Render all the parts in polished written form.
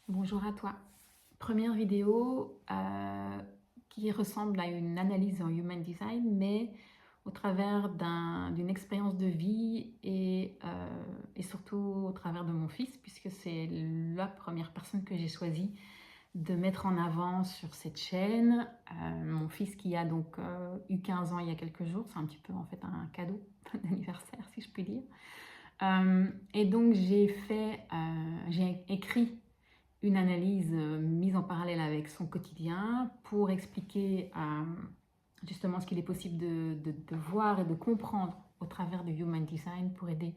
Bonjour à toi. Première vidéo qui ressemble à une analyse en Human Design, mais au travers d'une expérience de vie et surtout au travers de mon fils, puisque c'est la première personne que j'ai choisi de mettre en avant sur cette chaîne. Mon fils qui a donc eu 15 ans il y a quelques jours, c'est un petit peu en fait un cadeau d'anniversaire si je puis dire. Et donc j'ai écrit une analyse mise en parallèle avec son quotidien pour expliquer justement ce qu'il est possible de voir et de comprendre au travers du Human Design pour aider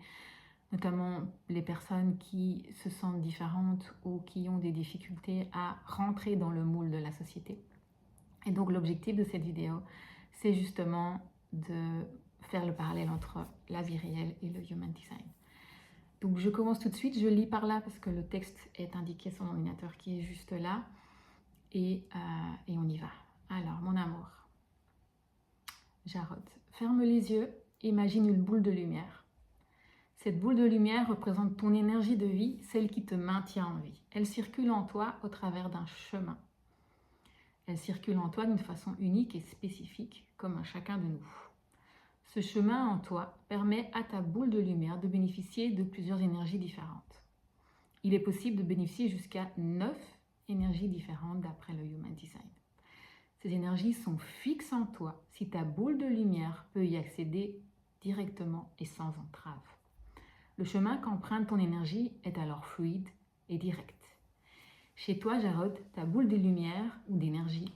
notamment les personnes qui se sentent différentes ou qui ont des difficultés à rentrer dans le moule de la société. Et donc l'objectif de cette vidéo, c'est justement de faire le parallèle entre la vie réelle et le Human Design. Donc je commence tout de suite, je lis par là parce que le texte est indiqué sur mon ordinateur qui est juste là. Et on y va. Alors, mon amour. Jarod, ferme les yeux, imagine une boule de lumière. Cette boule de lumière représente ton énergie de vie, celle qui te maintient en vie. Elle circule en toi au travers d'un chemin. Elle circule en toi d'une façon unique et spécifique, comme à chacun de nous. Ce chemin en toi permet à ta boule de lumière de bénéficier de plusieurs énergies différentes. Il est possible de bénéficier jusqu'à 9 énergies différentes d'après le Human Design. Ces énergies sont fixes en toi si ta boule de lumière peut y accéder directement et sans entrave. Le chemin qu'emprunte ton énergie est alors fluide et direct. Chez toi, Jarod, ta boule de lumière ou d'énergie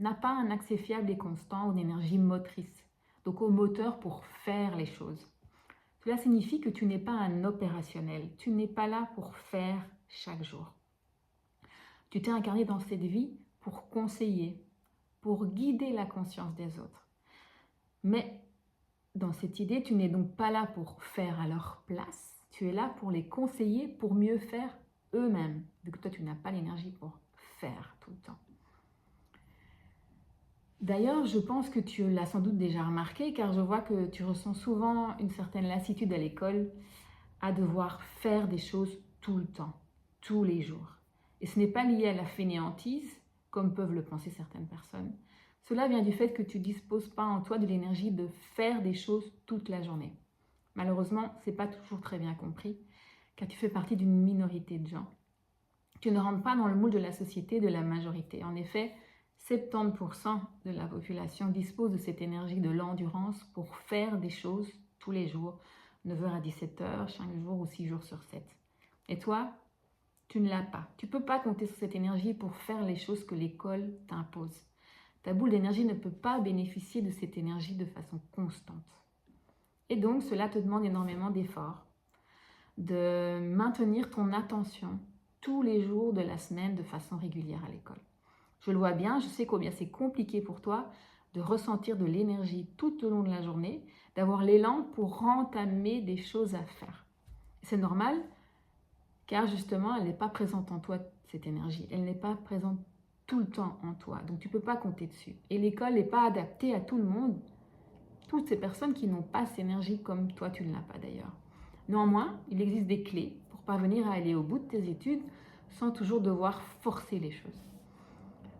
n'a pas un accès fiable et constant ou d'énergie motrice, donc au moteur pour faire les choses. Cela signifie que tu n'es pas un opérationnel, tu n'es pas là pour faire chaque jour. Tu t'es incarné dans cette vie pour conseiller, pour guider la conscience des autres. Mais dans cette idée, tu n'es donc pas là pour faire à leur place, tu es là pour les conseiller pour mieux faire eux-mêmes, vu que toi tu n'as pas l'énergie pour faire tout le temps. D'ailleurs, je pense que tu l'as sans doute déjà remarqué, car je vois que tu ressens souvent une certaine lassitude à l'école à devoir faire des choses tout le temps, tous les jours. Et ce n'est pas lié à la fainéantise, comme peuvent le penser certaines personnes. Cela vient du fait que tu ne disposes pas en toi de l'énergie de faire des choses toute la journée. Malheureusement, ce n'est pas toujours très bien compris, car tu fais partie d'une minorité de gens. Tu ne rentres pas dans le moule de la société de la majorité. En effet, 70% de la population dispose de cette énergie de l'endurance pour faire des choses tous les jours, 9h à 17h, chaque jour ou 6 jours sur 7. Et toi, tu ne l'as pas. Tu ne peux pas compter sur cette énergie pour faire les choses que l'école t'impose. Ta boule d'énergie ne peut pas bénéficier de cette énergie de façon constante. Et donc, cela te demande énormément d'efforts, de maintenir ton attention tous les jours de la semaine de façon régulière à l'école. Je le vois bien, je sais combien c'est compliqué pour toi de ressentir de l'énergie tout au long de la journée, d'avoir l'élan pour entamer des choses à faire. C'est normal, car justement, elle n'est pas présente en toi, cette énergie. Elle n'est pas présente tout le temps en toi, donc tu ne peux pas compter dessus. Et l'école n'est pas adaptée à tout le monde, toutes ces personnes qui n'ont pas cette énergie comme toi, tu ne l'as pas d'ailleurs. Néanmoins, il existe des clés pour parvenir à aller au bout de tes études sans toujours devoir forcer les choses.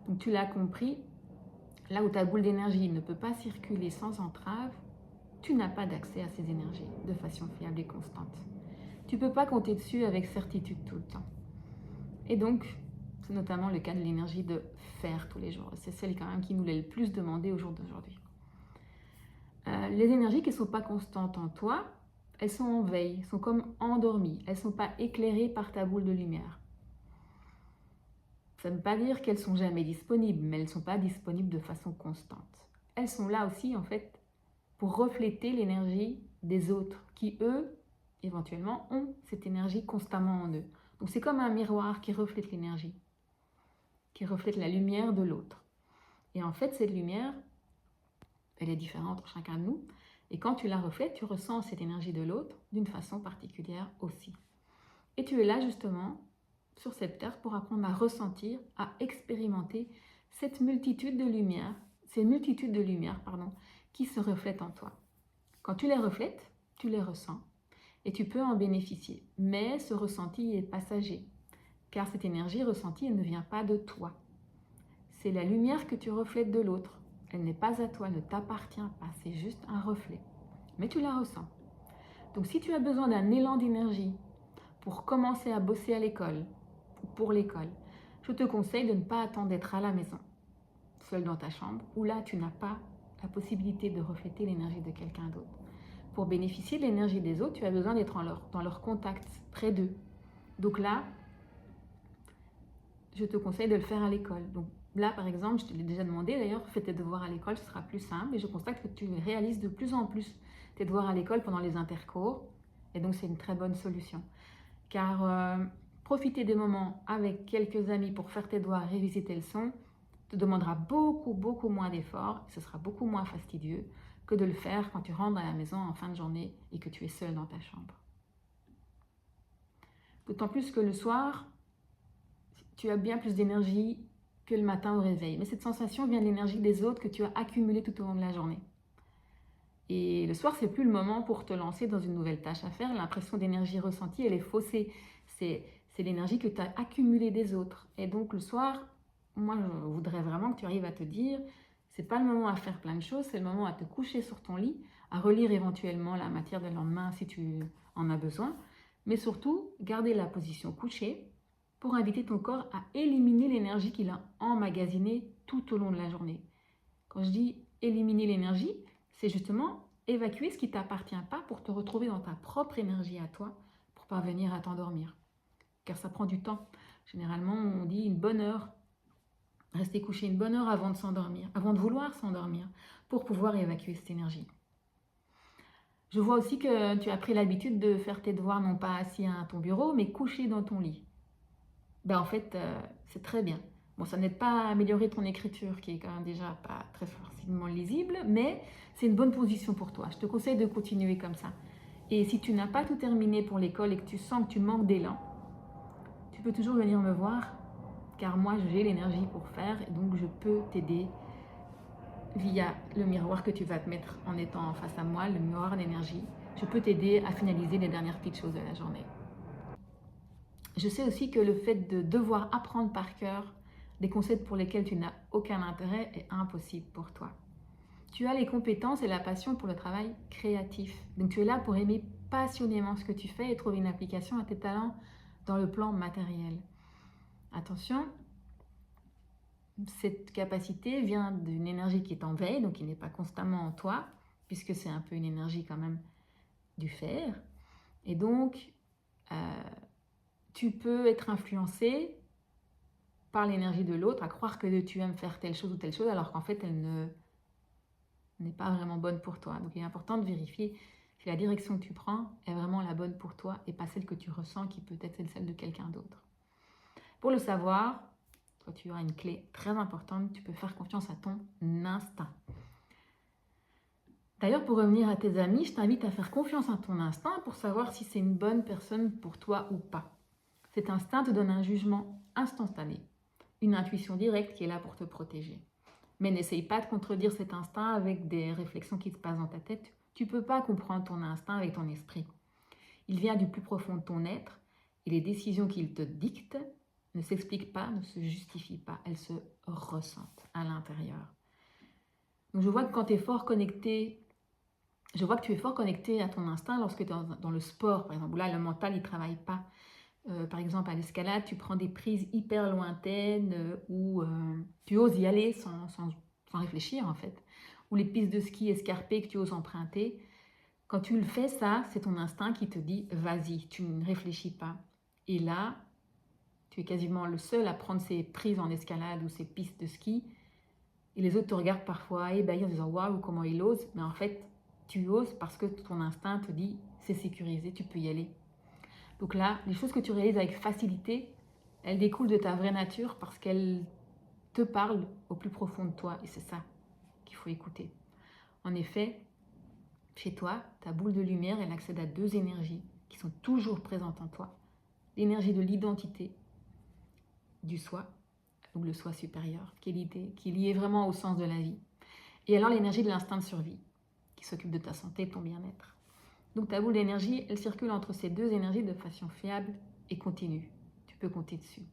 Donc tu l'as compris, là où ta boule d'énergie ne peut pas circuler sans entrave, tu n'as pas d'accès à ces énergies de façon fiable et constante. Tu ne peux pas compter dessus avec certitude tout le temps. Et donc, c'est notamment le cas de l'énergie de faire tous les jours. C'est celle quand même qui nous l'est le plus demandée au jour d'aujourd'hui. Les énergies qui ne sont pas constantes en toi, elles sont en veille, sont comme endormies. Elles ne sont pas éclairées par ta boule de lumière. Ça ne veut pas dire qu'elles sont jamais disponibles, mais elles ne sont pas disponibles de façon constante. Elles sont là aussi, en fait, pour refléter l'énergie des autres, qui, eux, éventuellement, ont cette énergie constamment en eux. Donc c'est comme un miroir qui reflète l'énergie, qui reflète la lumière de l'autre. Et en fait, cette lumière, elle est différente pour chacun de nous. Et quand tu la reflètes, tu ressens cette énergie de l'autre d'une façon particulière aussi. Et tu es là justement sur cette terre pour apprendre à ressentir, à expérimenter cette multitude de lumières, ces multitudes de lumières, qui se reflètent en toi. Quand tu les reflètes, tu les ressens et tu peux en bénéficier. Mais ce ressenti est passager, car cette énergie ressentie, elle ne vient pas de toi. C'est la lumière que tu reflètes de l'autre. Elle n'est pas à toi, elle ne t'appartient pas, c'est juste un reflet. Mais tu la ressens. Donc si tu as besoin d'un élan d'énergie pour commencer à bosser à l'école, ou pour l'école, je te conseille de ne pas attendre d'être à la maison, seul dans ta chambre, où là tu n'as pas la possibilité de refléter l'énergie de quelqu'un d'autre. Pour bénéficier de l'énergie des autres, tu as besoin d'être dans leur contact, près d'eux. Donc là, je te conseille de le faire à l'école. Donc là, par exemple, je te l'ai déjà demandé, d'ailleurs, fais tes devoirs à l'école, ce sera plus simple. Et je constate que tu réalises de plus en plus tes devoirs à l'école pendant les intercours. Et donc, c'est une très bonne solution. Car profiter des moments avec quelques amis pour faire tes devoirs, réviser tes leçons, te demandera beaucoup moins d'efforts. Ce sera beaucoup moins fastidieux que de le faire quand tu rentres à la maison en fin de journée et que tu es seul dans ta chambre. D'autant plus que le soir, tu as bien plus d'énergie que le matin au réveil. Mais cette sensation vient de l'énergie des autres que tu as accumulée tout au long de la journée. Et le soir, c'est plus le moment pour te lancer dans une nouvelle tâche à faire. L'impression d'énergie ressentie, elle est faussée. C'est l'énergie que tu as accumulée des autres. Et donc le soir, moi, je voudrais vraiment que tu arrives à te dire, c'est pas le moment à faire plein de choses, c'est le moment à te coucher sur ton lit, à relire éventuellement la matière de lendemain si tu en as besoin. Mais surtout, garder la position couchée pour inviter ton corps à éliminer l'énergie qu'il a emmagasinée tout au long de la journée. Quand je dis éliminer l'énergie, c'est justement évacuer ce qui ne t'appartient pas pour te retrouver dans ta propre énergie à toi pour parvenir à t'endormir. Car ça prend du temps. Généralement, on dit une bonne heure, rester couché une bonne heure avant de s'endormir, avant de vouloir s'endormir, pour pouvoir évacuer cette énergie. Je vois aussi que tu as pris l'habitude de faire tes devoirs non pas assis à ton bureau, mais couché dans ton lit. En fait, c'est très bien. Bon, ça n'aide pas à améliorer ton écriture, qui est quand même déjà pas très facilement lisible, mais c'est une bonne position pour toi. Je te conseille de continuer comme ça. Et si tu n'as pas tout terminé pour l'école et que tu sens que tu manques d'élan, tu peux toujours venir me voir, car moi, j'ai l'énergie pour faire, et donc je peux t'aider via le miroir que tu vas te mettre en étant face à moi, le miroir d'énergie. Je peux t'aider à finaliser les dernières petites choses de la journée. Je sais aussi que le fait de devoir apprendre par cœur des concepts pour lesquels tu n'as aucun intérêt est impossible pour toi. Tu as les compétences et la passion pour le travail créatif. Donc tu es là pour aimer passionnément ce que tu fais et trouver une application à tes talents dans le plan matériel. Attention, cette capacité vient d'une énergie qui est en veille, donc qui n'est pas constamment en toi, puisque c'est un peu une énergie quand même du fer. Et donc, tu peux être influencé par l'énergie de l'autre à croire que tu aimes faire telle chose ou telle chose, alors qu'en fait, elle n'est pas vraiment bonne pour toi. Donc, il est important de vérifier si la direction que tu prends est vraiment la bonne pour toi et pas celle que tu ressens qui peut être celle de quelqu'un d'autre. Pour le savoir, toi, tu auras une clé très importante. Tu peux faire confiance à ton instinct. D'ailleurs, pour revenir à tes amis, je t'invite à faire confiance à ton instinct pour savoir si c'est une bonne personne pour toi ou pas. Cet instinct te donne un jugement instantané, une intuition directe qui est là pour te protéger. Mais n'essaye pas de contredire cet instinct avec des réflexions qui te passent dans ta tête. Tu ne peux pas comprendre ton instinct avec ton esprit. Il vient du plus profond de ton être et les décisions qu'il te dicte ne s'expliquent pas, ne se justifient pas, elles se ressentent à l'intérieur. Donc je vois que quand tu es fort connecté, tu es fort connecté à ton instinct lorsque tu es dans le sport, par exemple, où là le mental il ne travaille pas. Par exemple, à l'escalade, tu prends des prises hyper lointaines où tu oses y aller sans réfléchir en fait. Ou les pistes de ski escarpées que tu oses emprunter. Quand tu le fais, ça, c'est ton instinct qui te dit « vas-y », tu ne réfléchis pas. Et là, tu es quasiment le seul à prendre ces prises en escalade ou ces pistes de ski. Et les autres te regardent parfois ébahis en disant « waouh, comment il ose ». Mais en fait, tu oses parce que ton instinct te dit « c'est sécurisé, tu peux y aller ». Donc là, les choses que tu réalises avec facilité, elles découlent de ta vraie nature parce qu'elles te parlent au plus profond de toi. Et c'est ça qu'il faut écouter. En effet, chez toi, ta boule de lumière, elle accède à deux énergies qui sont toujours présentes en toi. L'énergie de l'identité du soi, donc le soi supérieur, qui est lié vraiment au sens de la vie. Et alors l'énergie de l'instinct de survie, qui s'occupe de ta santé et de ton bien-être. Donc ta boule d'énergie, elle circule entre ces deux énergies de façon fiable et continue. Tu peux compter dessus.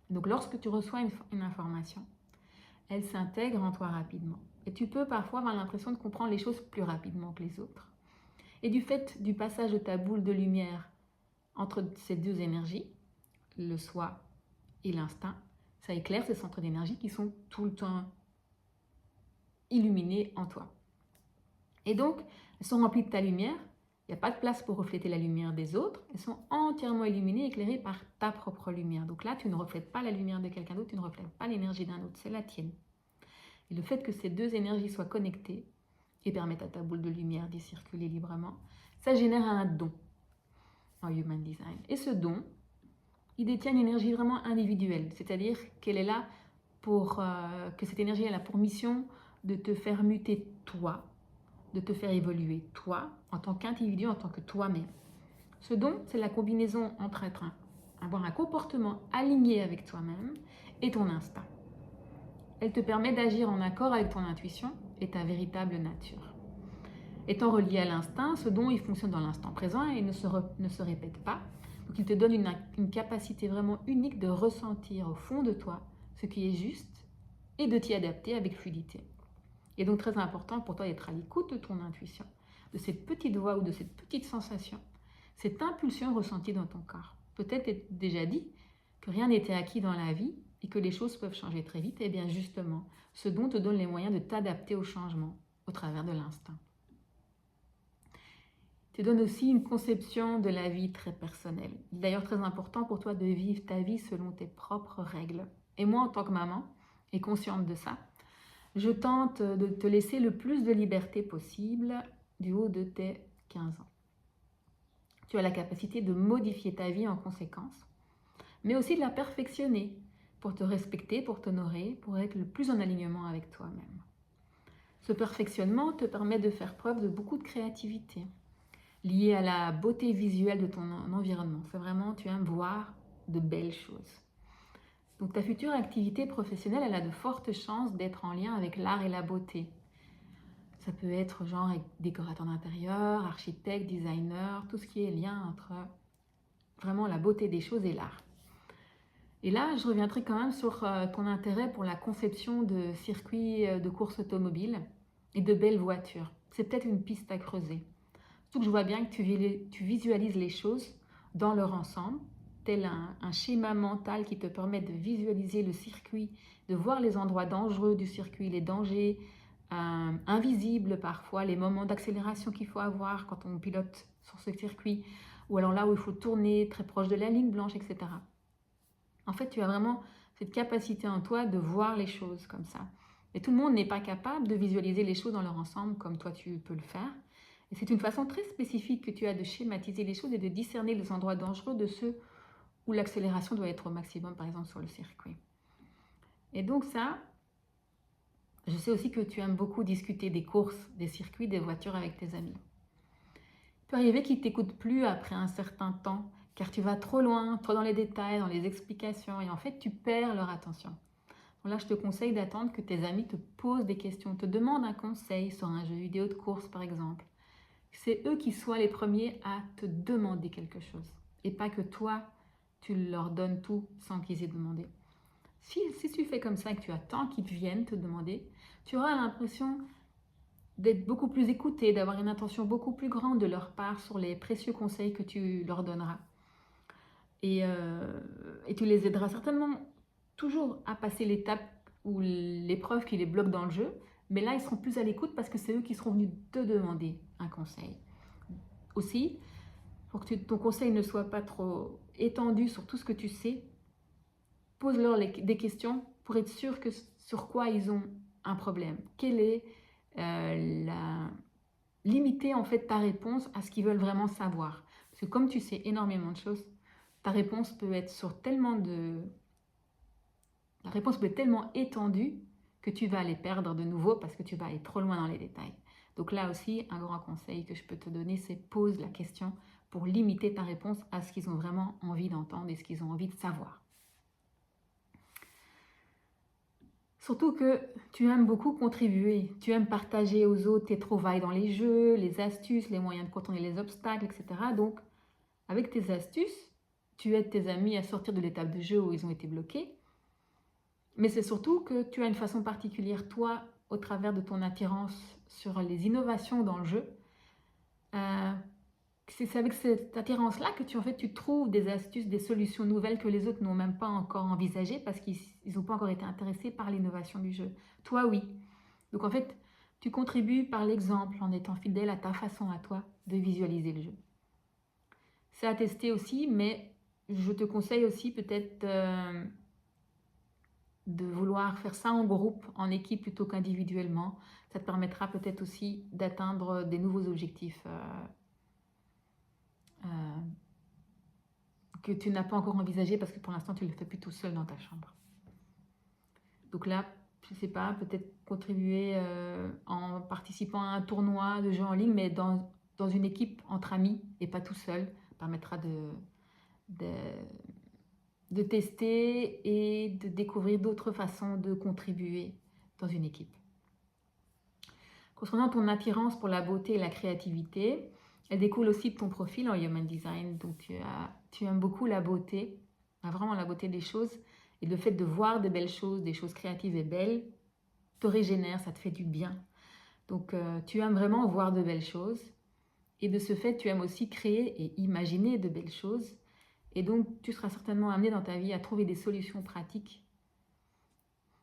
Donc lorsque tu reçois une information, elle s'intègre en toi rapidement. Et tu peux parfois avoir l'impression de comprendre les choses plus rapidement que les autres. Et du fait du passage de ta boule de lumière entre ces deux énergies, le soi et l'instinct, ça éclaire ces centres d'énergie qui sont tout le temps illuminés en toi. Et donc, elles sont remplies de ta lumière. Il n'y a pas de place pour refléter la lumière des autres. Elles sont entièrement illuminées, éclairées par ta propre lumière. Donc là, tu ne reflètes pas la lumière de quelqu'un d'autre, tu ne reflètes pas l'énergie d'un autre, c'est la tienne. Et le fait que ces deux énergies soient connectées et permettent à ta boule de lumière d'y circuler librement, ça génère un don en Human Design. Et ce don, il détient une énergie vraiment individuelle, c'est-à-dire qu'elle est là que cette énergie elle a pour mission de te faire muter toi, de te faire évoluer toi, en tant qu'individu, en tant que toi-même. Ce don, c'est la combinaison entre avoir un comportement aligné avec toi-même et ton instinct. Elle te permet d'agir en accord avec ton intuition et ta véritable nature. Étant relié à l'instinct, ce don, il fonctionne dans l'instant présent et ne se répète pas. Donc il te donne une capacité vraiment unique de ressentir au fond de toi ce qui est juste et de t'y adapter avec fluidité. Et donc très important pour toi d'être à l'écoute de ton intuition, de cette petite voix ou de cette petite sensation, cette impulsion ressentie dans ton corps. Peut-être déjà dit que rien n'était acquis dans la vie et que les choses peuvent changer très vite. Et bien justement, ce don te donne les moyens de t'adapter au changement au travers de l'instinct. Tu donnes aussi une conception de la vie très personnelle. D'ailleurs, très important pour toi de vivre ta vie selon tes propres règles. Et moi, en tant que maman, et consciente de ça, je tente de te laisser le plus de liberté possible du haut de tes 15 ans. Tu as la capacité de modifier ta vie en conséquence, mais aussi de la perfectionner pour te respecter, pour t'honorer, pour être le plus en alignement avec toi-même. Ce perfectionnement te permet de faire preuve de beaucoup de créativité, liée à la beauté visuelle de ton environnement. C'est vraiment, tu aimes voir de belles choses. Donc ta future activité professionnelle, elle a de fortes chances d'être en lien avec l'art et la beauté. Ça peut être genre décorateur d'intérieur, architecte, designer, tout ce qui est lien entre vraiment la beauté des choses et l'art. Et là, je reviendrai quand même sur ton intérêt pour la conception de circuits de course automobile et de belles voitures. C'est peut-être une piste à creuser. Surtout que je vois bien que tu visualises les choses dans leur ensemble, tel un schéma mental qui te permet de visualiser le circuit, de voir les endroits dangereux du circuit, les dangers invisibles parfois, les moments d'accélération qu'il faut avoir quand on pilote sur ce circuit, ou alors là où il faut tourner très proche de la ligne blanche, etc. En fait, tu as vraiment cette capacité en toi de voir les choses comme ça. Et tout le monde n'est pas capable de visualiser les choses dans leur ensemble comme toi tu peux le faire. Et c'est une façon très spécifique que tu as de schématiser les choses et de discerner les endroits dangereux de ceux où l'accélération doit être au maximum, par exemple sur le circuit. Et donc ça, je sais aussi que tu aimes beaucoup discuter des courses, des circuits, des voitures avec tes amis. Il peut arriver qu'ils ne t'écoutent plus après un certain temps, car tu vas trop loin, trop dans les détails, dans les explications, et en fait tu perds leur attention. Donc là, je te conseille d'attendre que tes amis te posent des questions, te demandent un conseil sur un jeu vidéo de course par exemple. C'est eux qui soient les premiers à te demander quelque chose, et pas que toi, tu leur donnes tout sans qu'ils aient demandé. Si tu fais comme ça et que tu attends qu'ils viennent te demander, tu auras l'impression d'être beaucoup plus écouté, d'avoir une attention beaucoup plus grande de leur part sur les précieux conseils que tu leur donneras. Et tu les aideras certainement toujours à passer l'étape ou l'épreuve qui les bloque dans le jeu, mais là, ils seront plus à l'écoute parce que c'est eux qui seront venus te demander un conseil. Aussi, pour que ton conseil ne soit pas trop étendu sur tout ce que tu sais, pose-leur des questions pour être sûr que sur quoi ils ont un problème. Quelle est limiter en fait ta réponse à ce qu'ils veulent vraiment savoir. Parce que comme tu sais énormément de choses, ta réponse peut être la réponse peut être tellement étendue que tu vas les perdre de nouveau parce que tu vas aller trop loin dans les détails. Donc là aussi, un grand conseil que je peux te donner, c'est pose la question pour limiter ta réponse à ce qu'ils ont vraiment envie d'entendre et ce qu'ils ont envie de savoir. Surtout que tu aimes beaucoup contribuer, tu aimes partager aux autres tes trouvailles dans les jeux, les astuces, les moyens de contourner les obstacles, etc. Donc, avec tes astuces, tu aides tes amis à sortir de l'étape de jeu où ils ont été bloqués. Mais c'est surtout que tu as une façon particulière, toi, au travers de ton attirance sur les innovations dans le jeu. C'est avec cette attirance-là que tu trouves des astuces, des solutions nouvelles que les autres n'ont même pas encore envisagées parce qu'ils n'ont pas encore été intéressés par l'innovation du jeu. Toi, oui. Donc en fait, tu contribues par l'exemple en étant fidèle à ta façon à toi de visualiser le jeu. C'est à tester aussi, mais je te conseille aussi peut-être de vouloir faire ça en groupe, en équipe plutôt qu'individuellement. Ça te permettra peut-être aussi d'atteindre des nouveaux objectifs que tu n'as pas encore envisagé parce que pour l'instant tu le fais plutôt seul dans ta chambre. Donc là, je ne sais pas, peut-être contribuer en participant à un tournoi de jeux en ligne, mais dans une équipe entre amis et pas tout seul, permettra de tester et de découvrir d'autres façons de contribuer dans une équipe. Concernant ton attirance pour la beauté et la créativité, elle découle aussi de ton profil en Human Design. Donc tu aimes beaucoup la beauté, vraiment la beauté des choses. Et le fait de voir de belles choses, des choses créatives et belles, te régénère, ça te fait du bien. Donc tu aimes vraiment voir de belles choses. Et de ce fait, tu aimes aussi créer et imaginer de belles choses. Et donc, tu seras certainement amené dans ta vie à trouver des solutions pratiques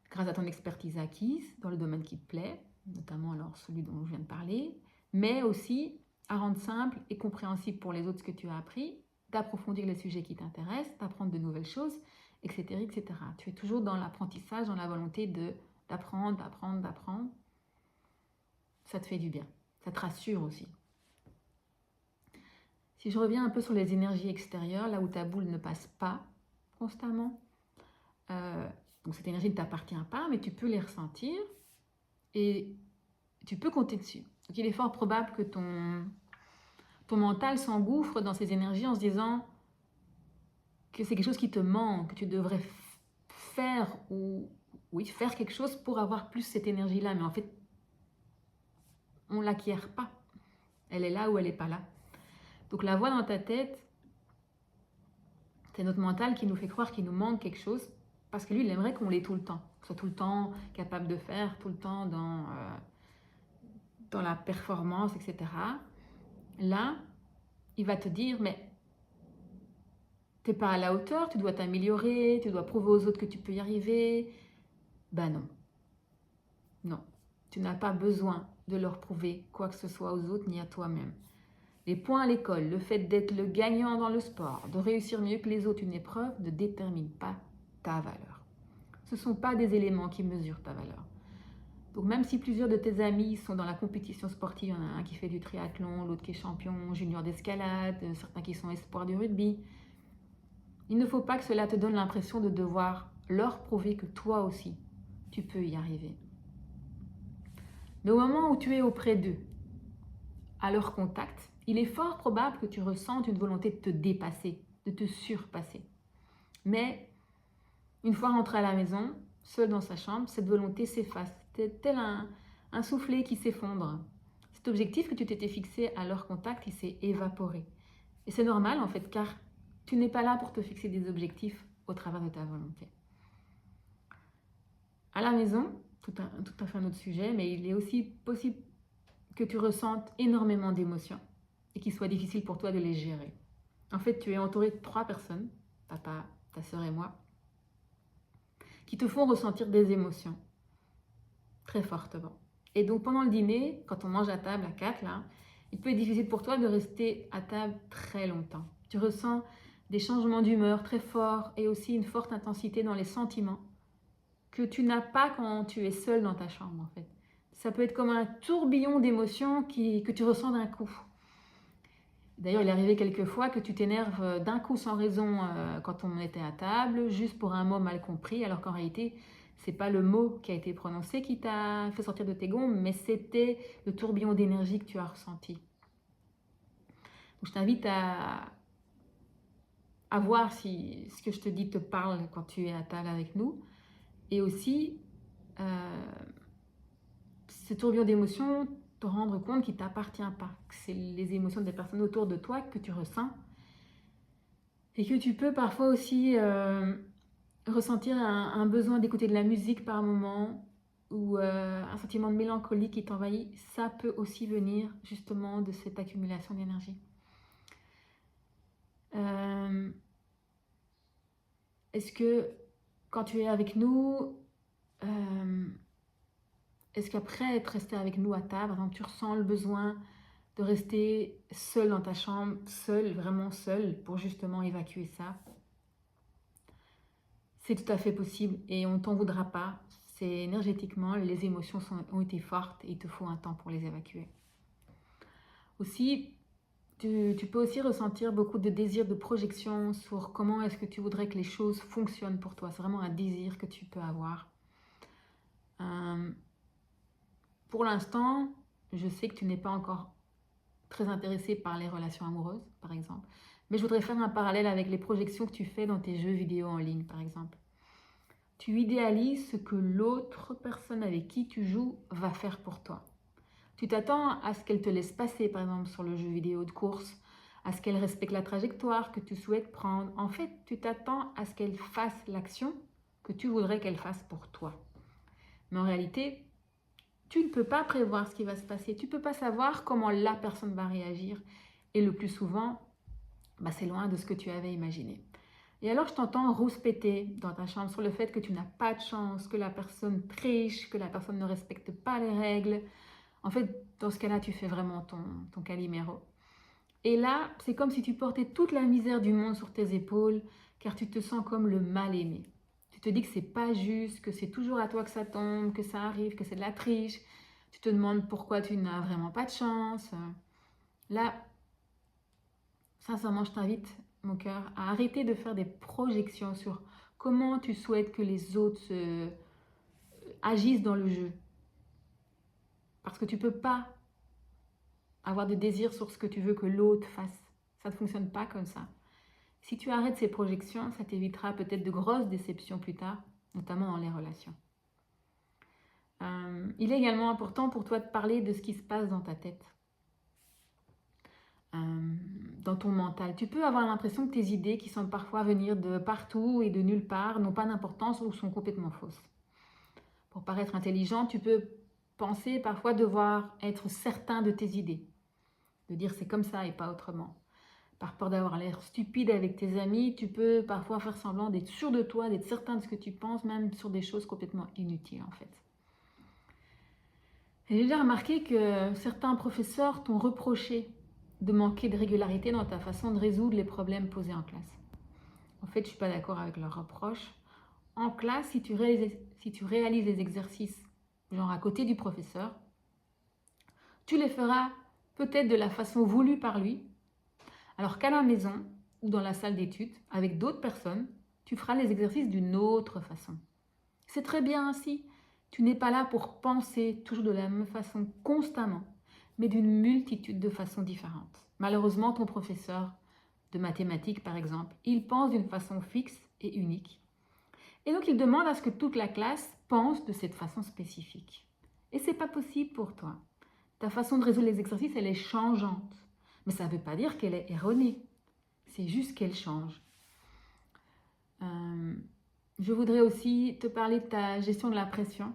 grâce à ton expertise acquise dans le domaine qui te plaît, notamment alors celui dont je viens de parler, mais aussi à rendre simple et compréhensible pour les autres ce que tu as appris, d'approfondir les sujets qui t'intéressent, d'apprendre de nouvelles choses, etc., etc. Tu es toujours dans l'apprentissage, dans la volonté d'apprendre. Ça te fait du bien. Ça te rassure aussi. Si je reviens un peu sur les énergies extérieures, là où ta boule ne passe pas constamment, donc cette énergie ne t'appartient pas, mais tu peux les ressentir et tu peux compter dessus. Donc il est fort probable que ton mental s'engouffre dans ces énergies en se disant que c'est quelque chose qui te manque, que tu devrais faire faire quelque chose pour avoir plus cette énergie-là. Mais en fait, on ne l'acquiert pas. Elle est là ou elle n'est pas là. Donc la voix dans ta tête, c'est notre mental qui nous fait croire qu'il nous manque quelque chose parce que lui, il aimerait qu'on l'ait tout le temps. Qu'on soit tout le temps capable de faire, tout le temps dans la performance, etc. Là, il va te dire, mais tu n'es pas à la hauteur, tu dois t'améliorer, tu dois prouver aux autres que tu peux y arriver. Ben non. Non. Tu n'as pas besoin de leur prouver quoi que ce soit aux autres ni à toi-même. Les points à l'école, le fait d'être le gagnant dans le sport, de réussir mieux que les autres une épreuve ne détermine pas ta valeur. Ce ne sont pas des éléments qui mesurent ta valeur. Donc même si plusieurs de tes amis sont dans la compétition sportive, il y en a un qui fait du triathlon, l'autre qui est champion junior d'escalade, certains qui sont espoirs du rugby, il ne faut pas que cela te donne l'impression de devoir leur prouver que toi aussi, tu peux y arriver. Mais au moment où tu es auprès d'eux, à leur contact, il est fort probable que tu ressentes une volonté de te dépasser, de te surpasser. Mais une fois rentré à la maison, seul dans sa chambre, cette volonté s'efface. C'est tel un soufflet qui s'effondre. Cet objectif que tu t'étais fixé à leur contact, il s'est évaporé. Et c'est normal en fait, car tu n'es pas là pour te fixer des objectifs au travers de ta volonté. À la maison, tout à fait un autre sujet, mais il est aussi possible que tu ressentes énormément d'émotions et qu'il soit difficile pour toi de les gérer. En fait, tu es entouré de 3 personnes, papa, ta sœur et moi, qui te font ressentir des émotions très fortement. Et donc pendant le dîner, quand on mange à table à 4, là, il peut être difficile pour toi de rester à table très longtemps. Tu ressens des changements d'humeur très forts et aussi une forte intensité dans les sentiments que tu n'as pas quand tu es seul dans ta chambre en fait. Ça peut être comme un tourbillon d'émotions que tu ressens d'un coup. D'ailleurs, il est arrivé quelques fois que tu t'énerves d'un coup sans raison quand on était à table, juste pour un mot mal compris, alors qu'en réalité, c'est pas le mot qui a été prononcé qui t'a fait sortir de tes gonds, mais c'était le tourbillon d'énergie que tu as ressenti. Donc, je t'invite à voir si ce que je te dis te parle quand tu es à table avec nous. Et aussi, ce tourbillon d'émotions, te rendre compte qu'il ne t'appartient pas, que c'est les émotions des personnes autour de toi que tu ressens Et que tu peux parfois aussi ressentir un besoin d'écouter de la musique par moment ou un sentiment de mélancolie qui t'envahit, ça peut aussi venir justement de cette accumulation d'énergie. Est-ce que quand tu es avec nous, est-ce qu'après être resté avec nous à table, par exemple, tu ressens le besoin de rester seul dans ta chambre, seul, vraiment seul, pour justement évacuer ça? C'est tout à fait possible et on ne t'en voudra pas. C'est énergétiquement, les émotions ont été fortes et il te faut un temps pour les évacuer. Aussi, tu peux aussi ressentir beaucoup de désir de projection sur comment est-ce que tu voudrais que les choses fonctionnent pour toi. C'est vraiment un désir que tu peux avoir. Pour l'instant, je sais que tu n'es pas encore très intéressé par les relations amoureuses, par exemple. Mais je voudrais faire un parallèle avec les projections que tu fais dans tes jeux vidéo en ligne, par exemple. Tu idéalises ce que l'autre personne avec qui tu joues va faire pour toi. Tu t'attends à ce qu'elle te laisse passer, par exemple, sur le jeu vidéo de course, à ce qu'elle respecte la trajectoire que tu souhaites prendre. En fait, tu t'attends à ce qu'elle fasse l'action que tu voudrais qu'elle fasse pour toi. Mais en réalité, tu ne peux pas prévoir ce qui va se passer. Tu ne peux pas savoir comment la personne va réagir. Et le plus souvent, c'est loin de ce que tu avais imaginé. Et alors, je t'entends rouspéter dans ta chambre sur le fait que tu n'as pas de chance, que la personne triche, que la personne ne respecte pas les règles. En fait, dans ce cas-là, tu fais vraiment ton Calimero. Et là, c'est comme si tu portais toute la misère du monde sur tes épaules, car tu te sens comme le mal-aimé. Tu te dis que c'est pas juste, que c'est toujours à toi que ça tombe, que ça arrive, que c'est de la triche. Tu te demandes pourquoi tu n'as vraiment pas de chance. Là, sincèrement, je t'invite, mon cœur, à arrêter de faire des projections sur comment tu souhaites que les autres agissent dans le jeu. Parce que tu ne peux pas avoir de désir sur ce que tu veux que l'autre fasse. Ça ne fonctionne pas comme ça. Si tu arrêtes ces projections, ça t'évitera peut-être de grosses déceptions plus tard, notamment dans les relations. Il est également important pour toi de parler de ce qui se passe dans ta tête, dans ton mental. Tu peux avoir l'impression que tes idées, qui semblent parfois venir de partout et de nulle part, n'ont pas d'importance ou sont complètement fausses. Pour paraître intelligent, tu peux penser parfois devoir être certain de tes idées, de dire c'est comme ça et pas autrement. Par peur d'avoir l'air stupide avec tes amis, tu peux parfois faire semblant d'être sûr de toi, d'être certain de ce que tu penses, même sur des choses complètement inutiles en fait. J'ai déjà remarqué que certains professeurs t'ont reproché de manquer de régularité dans ta façon de résoudre les problèmes posés en classe. En fait, je ne suis pas d'accord avec leurs reproches. En classe, si tu réalises les exercices, genre à côté du professeur, tu les feras peut-être de la façon voulue par lui, alors qu'à la maison ou dans la salle d'études, avec d'autres personnes, tu feras les exercices d'une autre façon. C'est très bien ainsi. Tu n'es pas là pour penser toujours de la même façon constamment, mais d'une multitude de façons différentes. Malheureusement, ton professeur de mathématiques, par exemple, il pense d'une façon fixe et unique. Et donc, il demande à ce que toute la classe pense de cette façon spécifique. Et ce n'est pas possible pour toi. Ta façon de résoudre les exercices, elle est changeante. Mais ça ne veut pas dire qu'elle est erronée. C'est juste qu'elle change. Je voudrais aussi te parler de ta gestion de la pression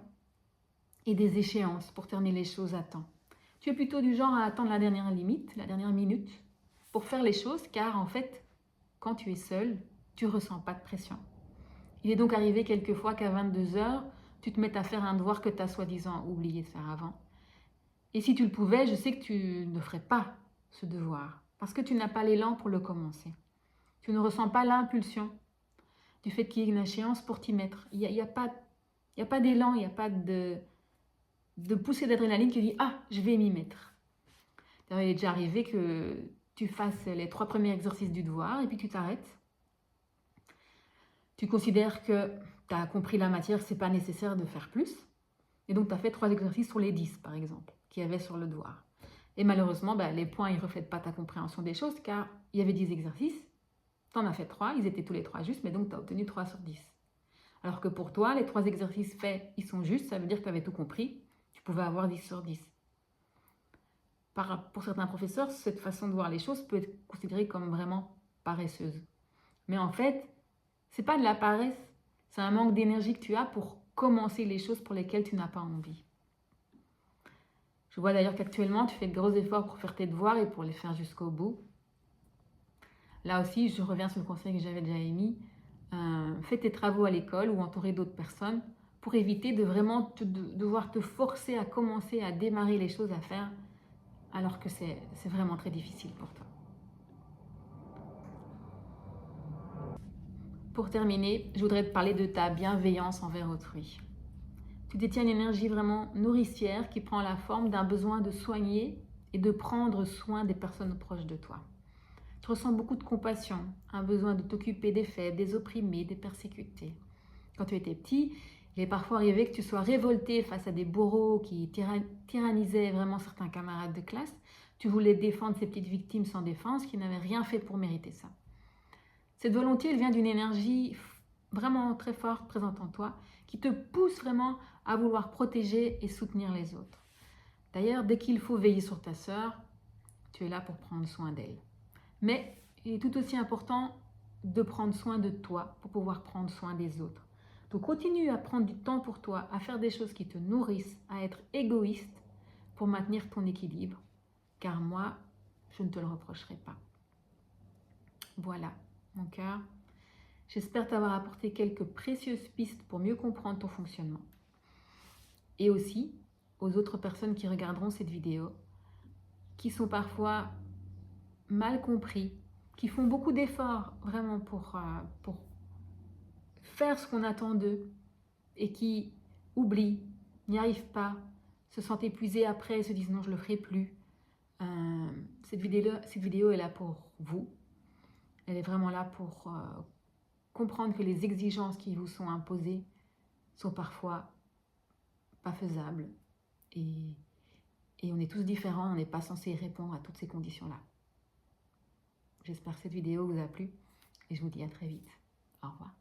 et des échéances pour terminer les choses à temps. Tu es plutôt du genre à attendre la dernière limite, la dernière minute, pour faire les choses, car en fait, quand tu es seul, tu ne ressens pas de pression. Il est donc arrivé quelquefois qu'à 22h, tu te mettes à faire un devoir que tu as soi-disant oublié de faire avant. Et si tu le pouvais, je sais que tu ne ferais pas ce devoir, parce que tu n'as pas l'élan pour le commencer. Tu ne ressens pas l'impulsion du fait qu'il y ait une échéance pour t'y mettre. Il n'y a pas d'élan, il n'y a pas de poussée d'adrénaline qui dit « Ah, je vais m'y mettre ». Il est déjà arrivé que tu fasses les 3 premiers exercices du devoir et puis tu t'arrêtes. Tu considères que tu as compris la matière, ce n'est pas nécessaire de faire plus. Et donc, tu as fait 3 exercices sur les 10, par exemple, qu'il y avait sur le devoir. Et malheureusement, les points ne reflètent pas ta compréhension des choses, car il y avait 10 exercices, tu en as fait 3, ils étaient tous les 3 justes, mais donc tu as obtenu 3 sur 10. Alors que pour toi, les 3 exercices faits, ils sont justes, ça veut dire que tu avais tout compris, tu pouvais avoir 10 sur 10. Pour certains professeurs, cette façon de voir les choses peut être considérée comme vraiment paresseuse. Mais en fait, c'est pas de la paresse, c'est un manque d'énergie que tu as pour commencer les choses pour lesquelles tu n'as pas envie. Je vois d'ailleurs qu'actuellement, tu fais de gros efforts pour faire tes devoirs et pour les faire jusqu'au bout. Là aussi, je reviens sur le conseil que j'avais déjà émis. Fais tes travaux à l'école ou entouré d'autres personnes pour éviter de vraiment devoir te forcer à commencer à démarrer les choses à faire alors que c'est vraiment très difficile pour toi. Pour terminer, je voudrais te parler de ta bienveillance envers autrui. Tu détiens une énergie vraiment nourricière qui prend la forme d'un besoin de soigner et de prendre soin des personnes proches de toi. Tu ressens beaucoup de compassion, un besoin de t'occuper des faibles, des opprimés, des persécutés. Quand tu étais petit, il est parfois arrivé que tu sois révolté face à des bourreaux qui tyrannisaient vraiment certains camarades de classe. Tu voulais défendre ces petites victimes sans défense qui n'avaient rien fait pour mériter ça. Cette volonté, elle vient d'une énergie vraiment très forte présente en toi qui te pousse vraiment à vouloir protéger et soutenir les autres. D'ailleurs, dès qu'il faut veiller sur ta sœur, tu es là pour prendre soin d'elle. Mais il est tout aussi important de prendre soin de toi pour pouvoir prendre soin des autres. Donc continue à prendre du temps pour toi, à faire des choses qui te nourrissent, à être égoïste pour maintenir ton équilibre. Car moi, je ne te le reprocherai pas. Voilà, mon cœur. J'espère t'avoir apporté quelques précieuses pistes pour mieux comprendre ton fonctionnement. Et aussi aux autres personnes qui regarderont cette vidéo, qui sont parfois mal compris, qui font beaucoup d'efforts vraiment pour faire ce qu'on attend d'eux et qui oublient, n'y arrivent pas, se sentent épuisés après, se disent non, je ne le ferai plus. Cette vidéo est là pour vous. Elle est vraiment là pour comprendre que les exigences qui vous sont imposées sont parfois pas faisables. Et on est tous différents, on n'est pas censé répondre à toutes ces conditions-là. J'espère que cette vidéo vous a plu et je vous dis à très vite. Au revoir.